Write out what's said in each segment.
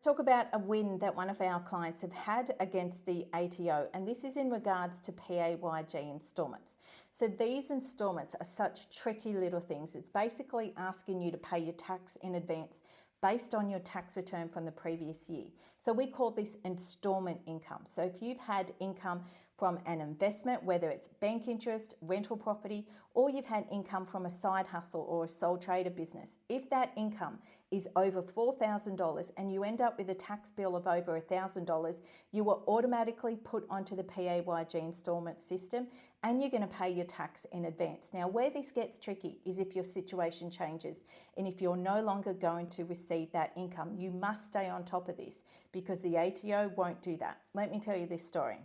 Talk about a win that one of our clients have had against the ATO, and this is in regards to PAYG instalments. So these instalments are such tricky little things. It's basically asking you to pay your tax in advance based on your tax return from the previous year. So we call this installment income. So if you've had income from an investment, whether it's bank interest, rental property, or you've had income from a side hustle or a sole trader business, if that income is over $4,000 and you end up with a tax bill of over $1,000, you are automatically put onto the PAYG installment system and you're going to pay your tax in advance. Now, where this gets tricky is if your situation changes and if you're no longer going to receive that income. You must stay on top of this because the ATO won't do that. Let me tell you this story.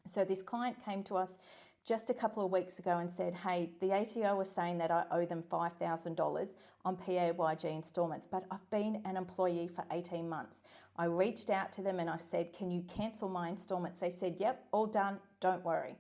So this client came to us just a couple of weeks ago and said, hey, the ATO was saying that I owe them $5,000 on PAYG installments, but I've been an employee for 18 months. I reached out to them and I said, can you cancel my installments? They said, yep, all done, don't worry.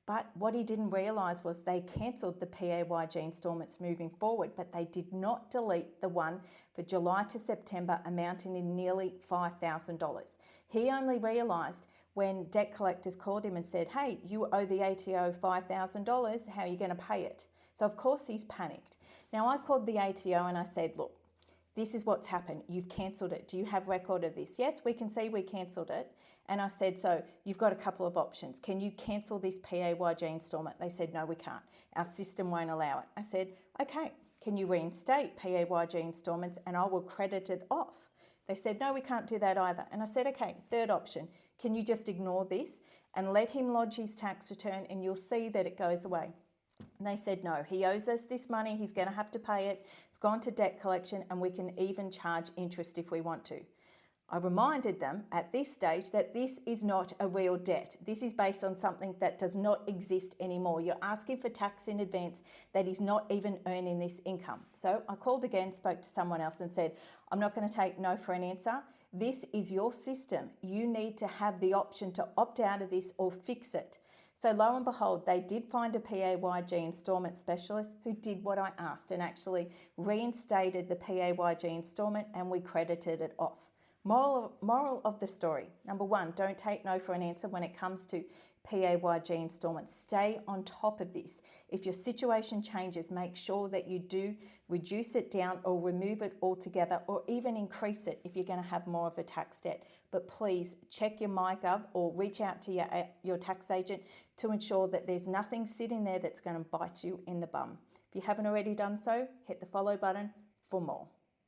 But what he didn't realise was they cancelled the PAYG installments moving forward, but they did not delete the one for July to September amounting in nearly $5,000. He only realised when debt collectors called him and said, hey, you owe the ATO $5,000, how are you going to pay it? So of course he's panicked. Now I called the ATO and I said, look, this is what's happened. You've cancelled it. Do you have record of this? Yes, we can see we cancelled it. And I said, so you've got a couple of options. Can you cancel this PAYG installment? They said, no, we can't. Our system won't allow it. I said, okay, can you reinstate PAYG installments and I will credit it off? They said, no, we can't do that either. And I said, okay, third option, can you just ignore this and let him lodge his tax return and you'll see that it goes away? And they said, no, he owes us this money. He's going to have to pay it. It's gone to debt collection and we can even charge interest if we want to. I reminded them at this stage that this is not a real debt. This is based on something that does not exist anymore. You're asking for tax in advance that is not even earning this income. So I called again, spoke to someone else and said, I'm not going to take no for an answer. This is your system. You need to have the option to opt out of this or fix it. So lo and behold, they did find a PAYG installment specialist who did what I asked and actually reinstated the PAYG installment and we credited it off. Moral of the story. Number one, don't take no for an answer when it comes to PAYG installments. Stay on top of this. If your situation changes, make sure that you do reduce it down or remove it altogether or even increase it if you're going to have more of a tax debt. But please check your MyGov or reach out to your tax agent to ensure that there's nothing sitting there that's going to bite you in the bum. If you haven't already done so, hit the follow button for more.